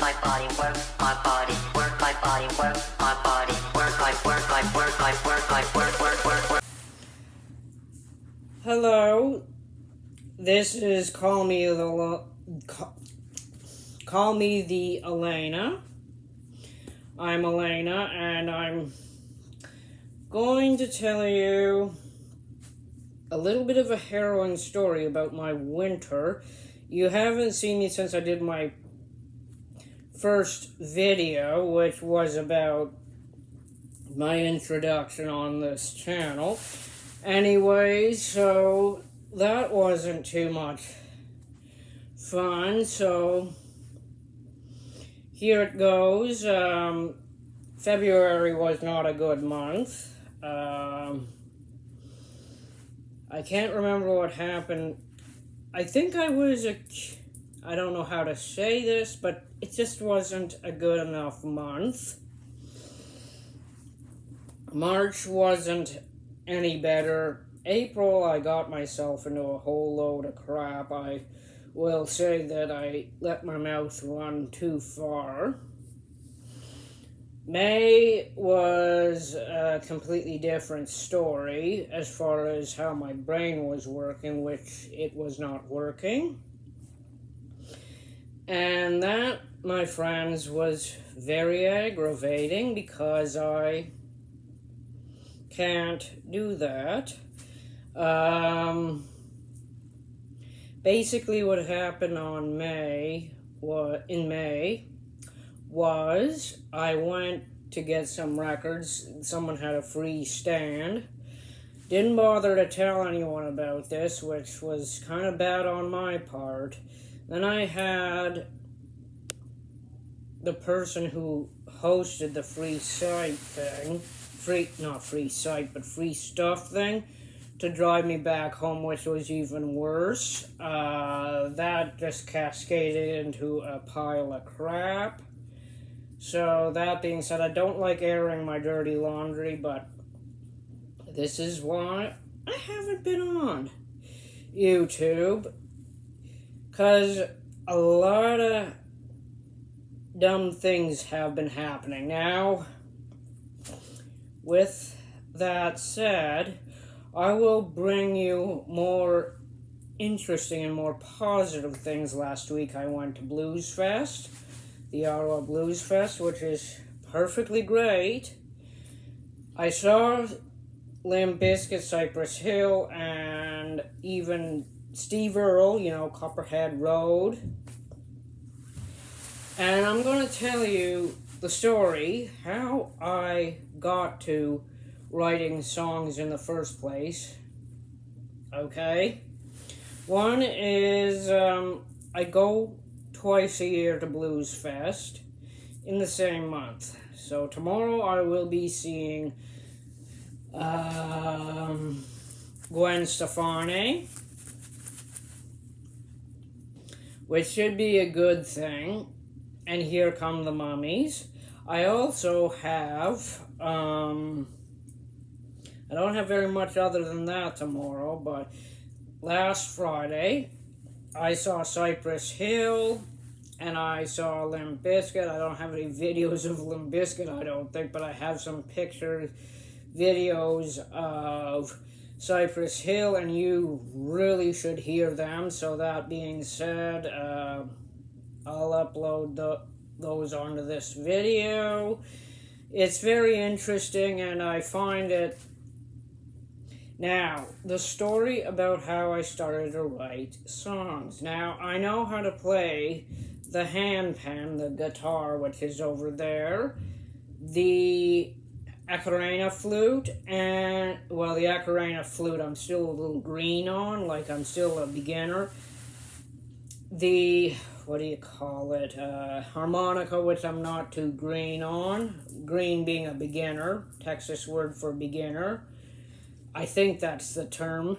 my body, work my body, work my body, work my body, work my work my work my work my work. Hello, this is Call Me the Elena. I'm Elena, and I'm going to tell you a little bit of a harrowing story about my winter. You haven't seen me since I did my first video, which was about my introduction on this channel. Anyways, so that wasn't too much fun, so here it goes. February was not a good month. I can't remember what happened. I think I don't know how to say this, but it just wasn't a good enough month. March wasn't any better. April, I got myself into a whole load of crap. I will say that I let my mouth run too far. May was a completely different story as far as how my brain was working, which it was not working. And that, my friends, was very aggravating because I can't do that. Basically what happened in May was I went to get some records. Someone had a free stand. Didn't bother to tell anyone about this, which was kind of bad on my part. Then I had the person who hosted the free site thing, free stuff thing, to drive me back home, which was even worse. That just cascaded into a pile of crap. So, that being said, I don't like airing my dirty laundry, but this is why I haven't been on YouTube. Because a lot of dumb things have been happening. Now, with that said, I will bring you more interesting and more positive things. Last week I went to Blues Fest, the Ottawa Blues Fest, which is perfectly great. I saw Limp Bizkit, Cypress Hill, and even Steve Earle, Copperhead Road. And I'm going to tell you the story, how I got to writing songs in the first place. Okay? One is, I go twice a year to Blues Fest in the same month. So tomorrow I will be seeing Gwen Stefani, which should be a good thing. And Here Come the Mummies. I also have, I don't have very much other than that tomorrow, but last Friday, I saw Cypress Hill, and I saw Limp Bizkit. I don't have any videos of Limp Bizkit, I don't think, but I have some videos of Cypress Hill, and you really should hear them. So that being said, I'll upload those onto this video. It's very interesting, and I find it... Now, the story about how I started to write songs. Now, I know how to play the handpan, the guitar, which is over there, the ocarina flute, and, well, the ocarina flute I'm still a little green on, like I'm still a beginner. The, harmonica, which I'm not too green on. Green being a beginner, Texas word for beginner. I think that's the term.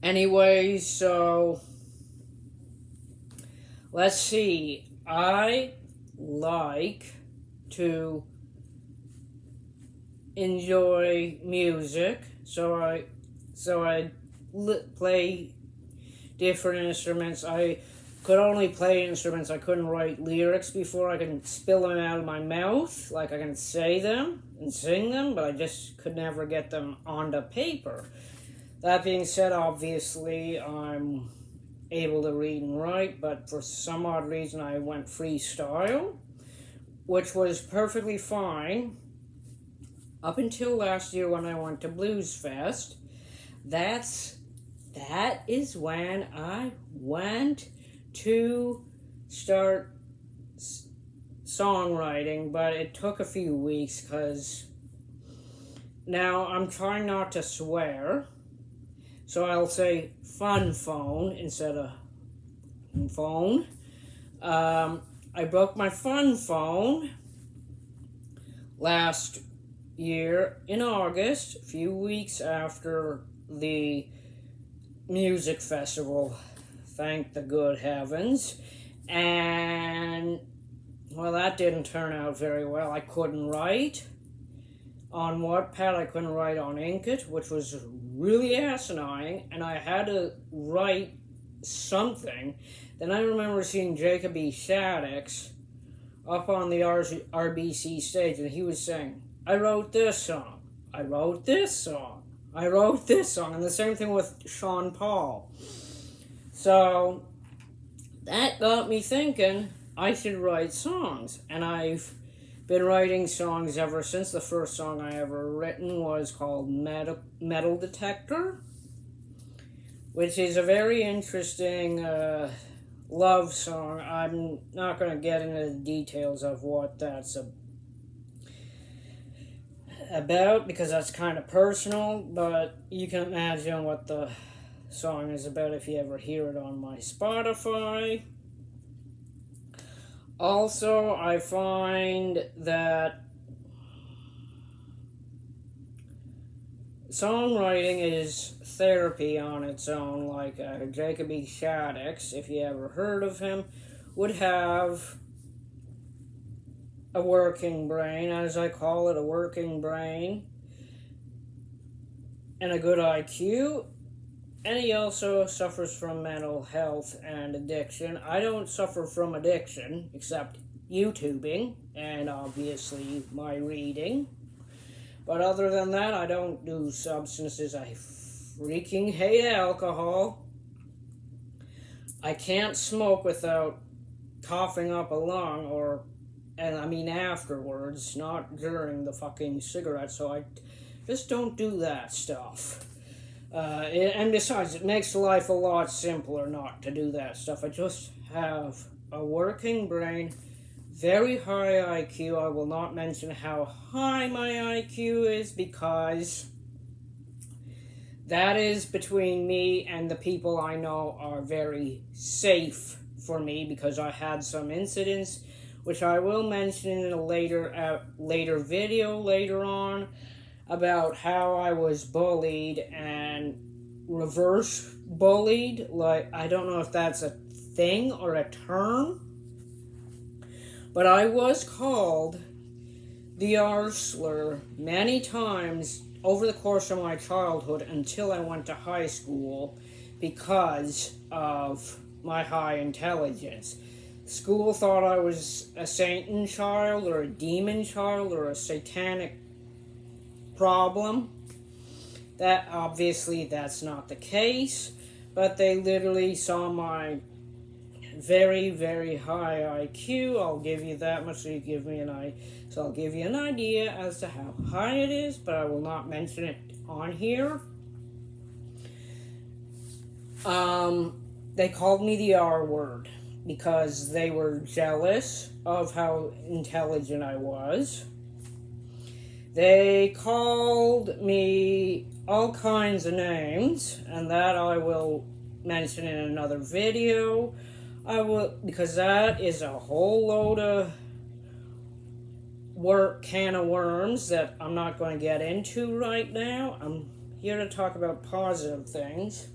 Anyways, so let's see. I like to enjoy music, so I play different instruments. I could only play instruments. I couldn't write lyrics before. I could spill them out of my mouth, like I can say them and sing them, but I just could never get them onto paper. That being said, obviously, I'm able to read and write, but for some odd reason I went freestyle, which was perfectly fine up until last year when I went to Blues Fest. That is when I went to start songwriting, but it took a few weeks because now I'm trying not to swear, so I'll say fun phone instead of phone. I broke my fun phone last year in August, a few weeks after the music festival, thank the good heavens, and well, that didn't turn out very well. I couldn't write on Wattpad, I couldn't write on Inkit, which was really asinine, and I had to write something. Then I remember seeing Jacob E. Shaddix up on the RBC stage, and he was saying, I wrote this song, I wrote this song, I wrote this song, and the same thing with Sean Paul. So that got me thinking I should write songs, and I've been writing songs ever since. The first song I ever written was called Metal Detector, which is a very interesting love song. I'm not going to get into the details of what that's about because that's kind of personal, but you can imagine what the song is about if you ever hear it on my Spotify. Also, I find that songwriting is therapy on its own. Like Jacob E. Shaddix, if you ever heard of him, would have a working brain, as I call it, a working brain, and a good IQ, and he also suffers from mental health and addiction. I don't suffer from addiction, except YouTubing, and obviously my reading. But other than that, I don't do substances. I freaking hate alcohol. I can't smoke without coughing up a lung, and I mean afterwards, not during the fucking cigarette, so I just don't do that stuff. And besides, it makes life a lot simpler not to do that stuff. I just have a working brain, very high IQ. I will not mention how high my IQ is because that is between me and the people I know are very safe for me because I had some incidents, which I will mention in a later video later on, about how I was bullied and reverse bullied. Like, I don't know if that's a thing or a term, but I was called the R slur many times over the course of my childhood until I went to high school because of my high intelligence. School thought I was a Satan child or a demon child or a satanic problem. That obviously that's not the case, but they literally saw my very, very high IQ. I'll give you that much, so I'll give you an idea as to how high it is, but I will not mention it on here. They called me the R word because they were jealous of how intelligent I was. They called me all kinds of names, and that I will mention in another video. Because that is a whole load of can of worms that I'm not going to get into right now. I'm here to talk about positive things.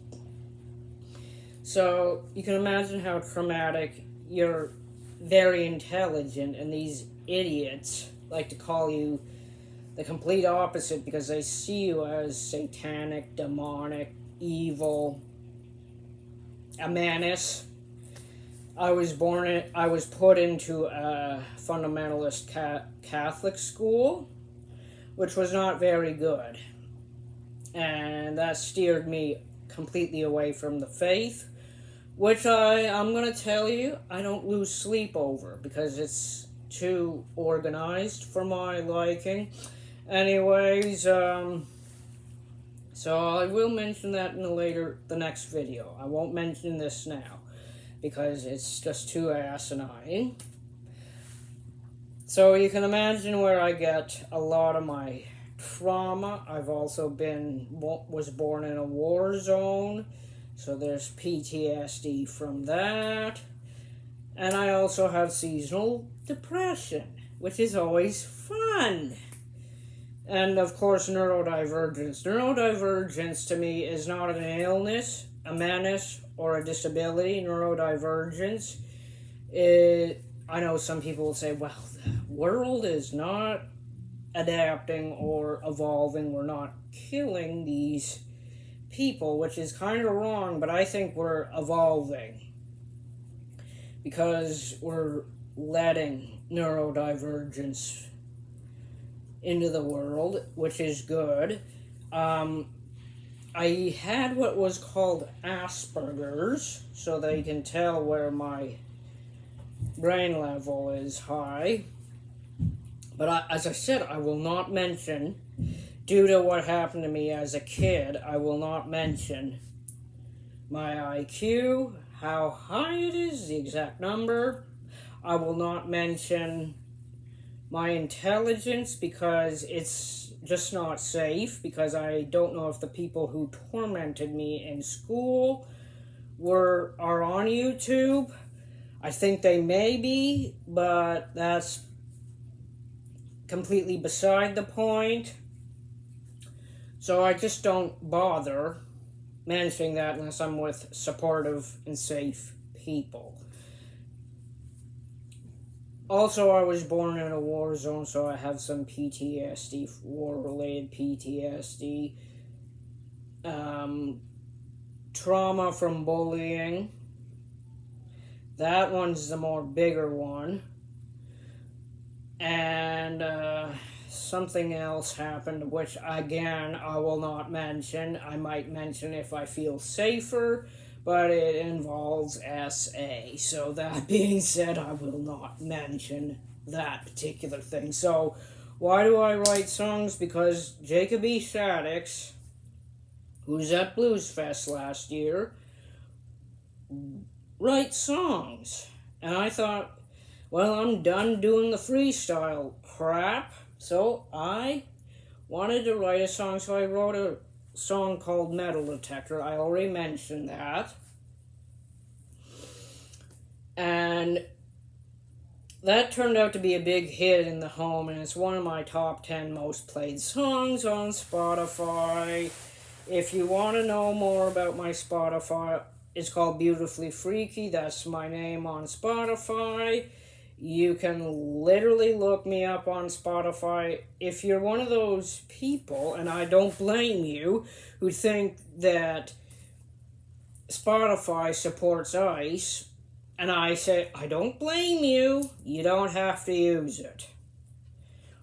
So you can imagine how traumatic. You're very intelligent, and these idiots like to call you the complete opposite because they see you as satanic, demonic, evil, a menace. I was put into a fundamentalist Catholic school, which was not very good. And that steered me completely away from the faith, which I'm going to tell you, I don't lose sleep over because it's too organized for my liking. Anyways, so I will mention that in the next video. I won't mention this now because it's just too asinine. So you can imagine where I get a lot of my trauma. I've also was born in a war zone, so there's PTSD from that. And I also have seasonal depression, which is always fun. And of course, neurodivergence. Neurodivergence to me is not an illness, a menace, or a disability. Neurodivergence I know some people will say, well, the world is not adapting or evolving. We're not killing these people, which is kind of wrong, but I think we're evolving because we're letting neurodivergence into the world, which is good. I had what was called Asperger's, so they can tell where my brain level is high. But as I said, I will not mention, due to what happened to me as a kid, I will not mention my IQ, how high it is, the exact number. I will not mention my intelligence because it's just not safe, because I don't know if the people who tormented me in school are on YouTube. I think they may be, but that's completely beside the point. So I just don't bother mentioning that unless I'm with supportive and safe people. Also, I was born in a war zone, so I have some PTSD, war-related PTSD. Trauma from bullying. That one's the more bigger one. And something else happened, which again I will not mention. I might mention if I feel safer, but it involves SA. So that being said, I will not mention that particular thing. So why do I write songs? Because Jacob E. Shaddix, who's at Blues Fest last year, writes songs. And I thought, well, I'm done doing the freestyle crap, so I wanted to write a song, so I wrote a song called Metal Detector. I already mentioned that. And that turned out to be a big hit in the home, and it's one of my top 10 most played songs on Spotify. If you want to know more about my Spotify, it's called Beautifully Freaky. That's my name on Spotify. You can literally look me up on Spotify. If you're one of those people, and I don't blame you, who think that Spotify supports ICE, and I say, I don't blame you, you don't have to use it.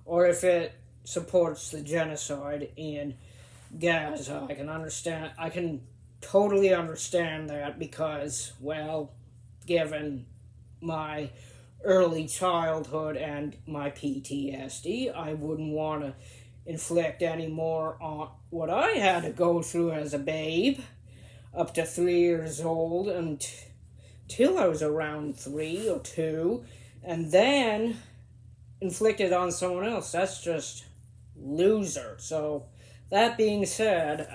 Or if it supports the genocide in Gaza, I can totally understand that because, well, given my early childhood and my PTSD, I wouldn't want to inflict any more on what I had to go through as a babe, up to 3 years old, until I was around 3 or 2, and then inflicted on someone else. That's just loser. So, that being said,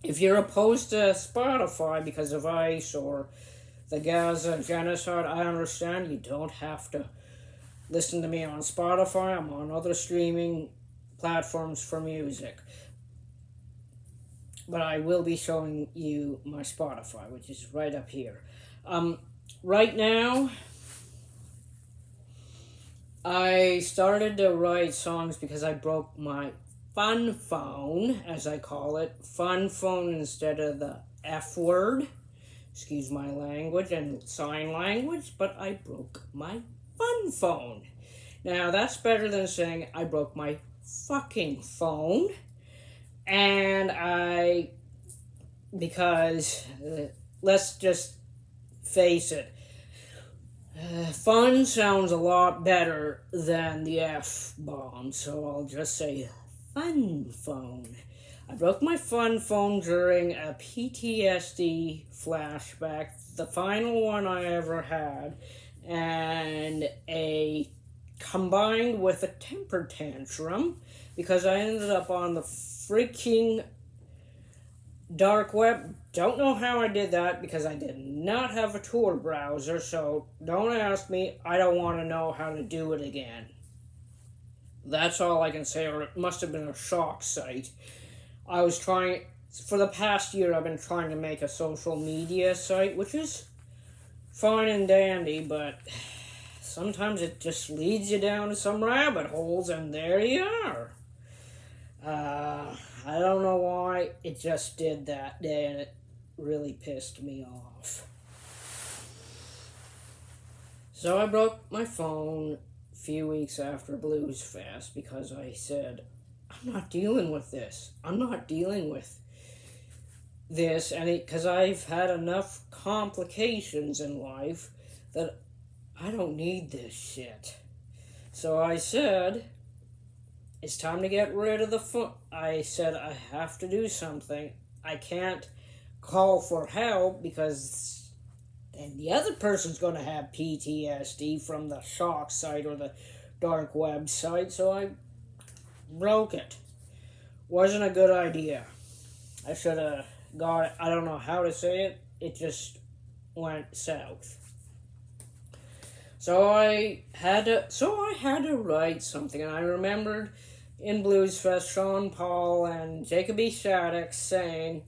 if you're opposed to Spotify because of ICE or the Gaza genocide, I understand. You don't have to listen to me on Spotify. I'm on other streaming platforms for music. But I will be showing you my Spotify, which is right up here. Right now, I started to write songs because I broke my fun phone, as I call it. Fun phone instead of the F word. excuse my language and sign language, but I broke my fun phone. Now, that's better than saying I broke my fucking phone. And because let's just face it, fun sounds a lot better than the F-bomb, so I'll just say fun phone. I broke my fun phone during a PTSD flashback, the final one I ever had, and combined with a temper tantrum, because I ended up on the freaking dark web. Don't know how I did that, because I did not have a Tor browser, so don't ask me. I don't want to know how to do it again. That's all I can say, or it must have been a shock site. I was trying, for the past year, I've been trying to make a social media site, which is fine and dandy, but sometimes it just leads you down some rabbit holes, and there you are. I don't know why, it just did that day, and it really pissed me off. So I broke my phone a few weeks after Blues Fest because I said, I'm not dealing with this. I'm not dealing with this, and because I've had enough complications in life that I don't need this shit. So I said, it's time to get rid of the phone. I said, I have to do something. I can't call for help because then the other person's going to have PTSD from the shock site or the dark web site, so I broke it. Wasn't a good idea. I should have got it. I don't know how to say it. It just went south. So I had to write something, and I remembered in Blues Fest, Sean Paul and Jacob E. Shattuck saying,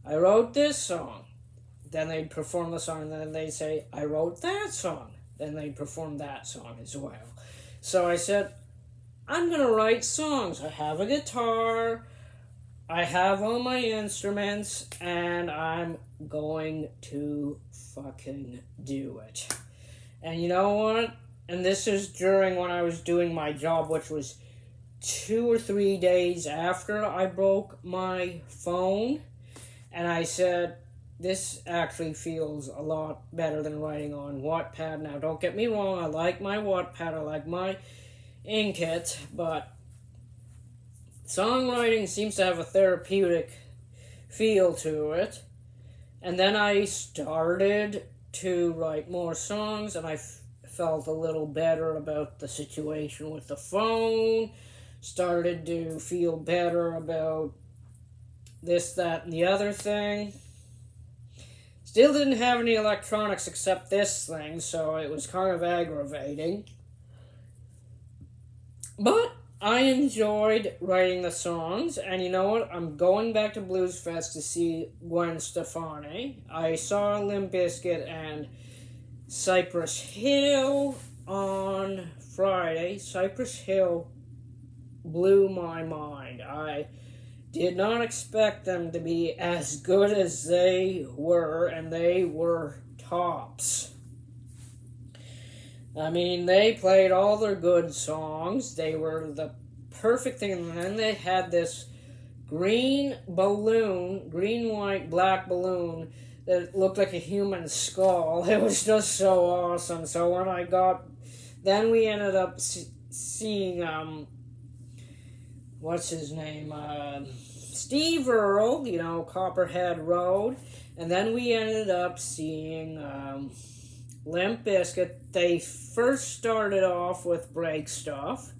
I wrote this song. Then they'd perform the song, and then they'd say, I wrote that song. Then they'd perform that song as well. So I said, I'm going to write songs. I have a guitar, I have all my instruments, and I'm going to fucking do it. And you know what? And this is during when I was doing my job, which was 2 or 3 days after I broke my phone. And I said, this actually feels a lot better than writing on Wattpad. Now, don't get me wrong, I like my Wattpad, I like my Inkit, but songwriting seems to have a therapeutic feel to it. And then I started to write more songs, and I felt a little better about the situation with the phone, started to feel better about this, that, and the other thing. Still didn't have any electronics except this thing, so it was kind of aggravating. But I enjoyed writing the songs, and you know what? I'm going back to Blues Fest to see Gwen Stefani. I saw Limp Bizkit and Cypress Hill on Friday. Cypress Hill blew my mind. I did not expect them to be as good as they were, and they were tops. I mean, they played all their good songs. They were the perfect thing. And then they had this green balloon, green, white, black balloon that looked like a human skull. It was just so awesome. So when then we ended up seeing, what's his name? Steve Earle, Copperhead Road. And then we ended up seeing, Limp Bizkit. They first started off with Break Stuff,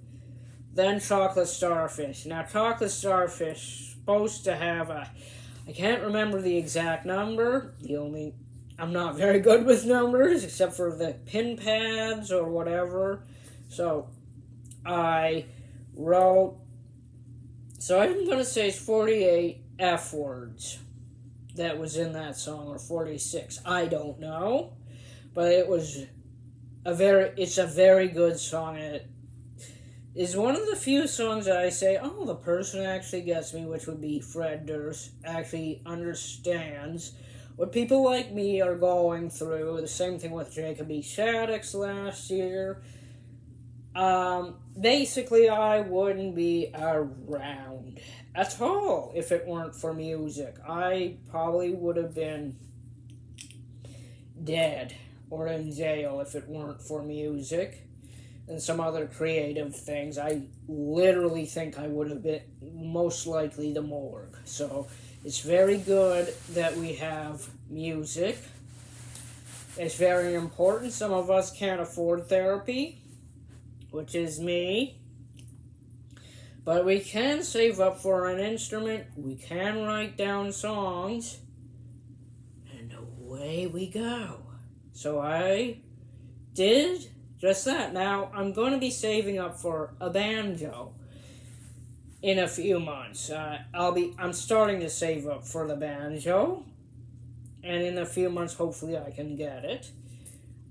then Chocolate Starfish. Now, Chocolate Starfish supposed to have I can't remember the exact number. I'm not very good with numbers, except for the pin pads or whatever. So, I'm going to say it's 48 F words that was in that song, or 46. I don't know. But it's a very good song, and it is one of the few songs that I say, oh, the person actually gets me, which would be Fred Durst, actually understands what people like me are going through. The same thing with Jacob E. Shaddix last year. Basically, I wouldn't be around at all if it weren't for music. I probably would have been dead or in jail if it weren't for music and some other creative things. I literally think I would have been most likely the morgue. So it's very good that we have music. It's very important. Some of us can't afford therapy, which is me. But we can save up for an instrument. We can write down songs. And away we go. So I did just that. Now, I'm going to be saving up for a banjo in a few months. I'm starting to save up for the banjo. And in a few months, hopefully I can get it.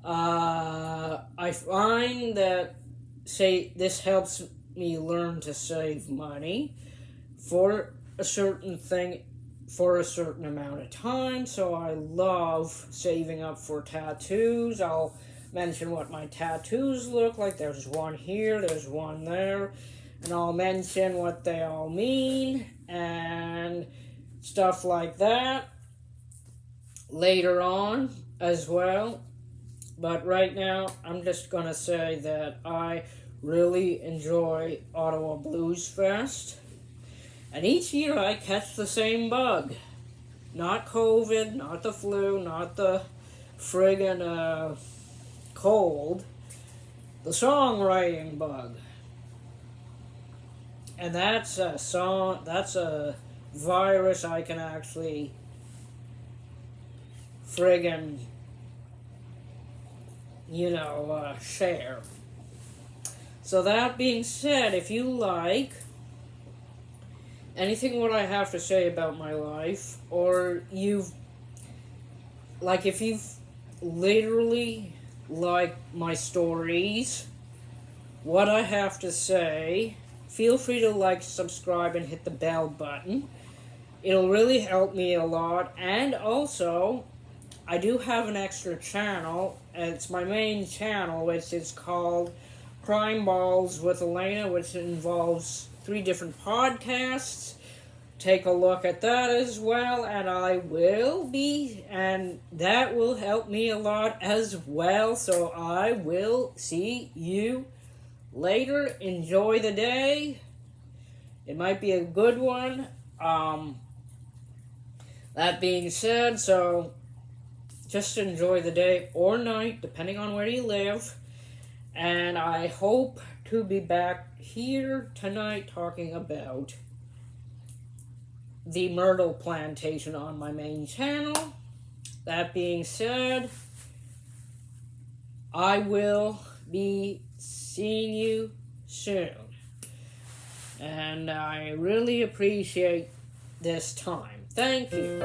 I find that, this helps me learn to save money for a certain thing for a certain amount of time. So I love saving up for tattoos. I'll mention what my tattoos look like. There's one here, there's one there, and I'll mention what they all mean and stuff like that later on as well. But right now, I'm just going to say that I really enjoy Ottawa Blues Fest. And each year I catch the same bug. Not COVID, not the flu, not the friggin' cold. The songwriting bug. And that's a virus I can actually friggin' share. So that being said, if you like anything what I have to say about my life, or if you've literally liked my stories, what I have to say, feel free to like, subscribe, and hit the bell button. It'll really help me a lot. And also, I do have an extra channel. It's my main channel, which is called Crime Balls with Elena, which involves 3 different podcasts. Take a look at that as well, and that will help me a lot as well. So I will see you later. Enjoy the day. It might be a good one. That being said, so just enjoy the day or night, depending on where you live. And I hope to be back here tonight talking about the myrtle plantation on my main channel. That being said, I will be seeing you soon. And I really appreciate this time. Thank you.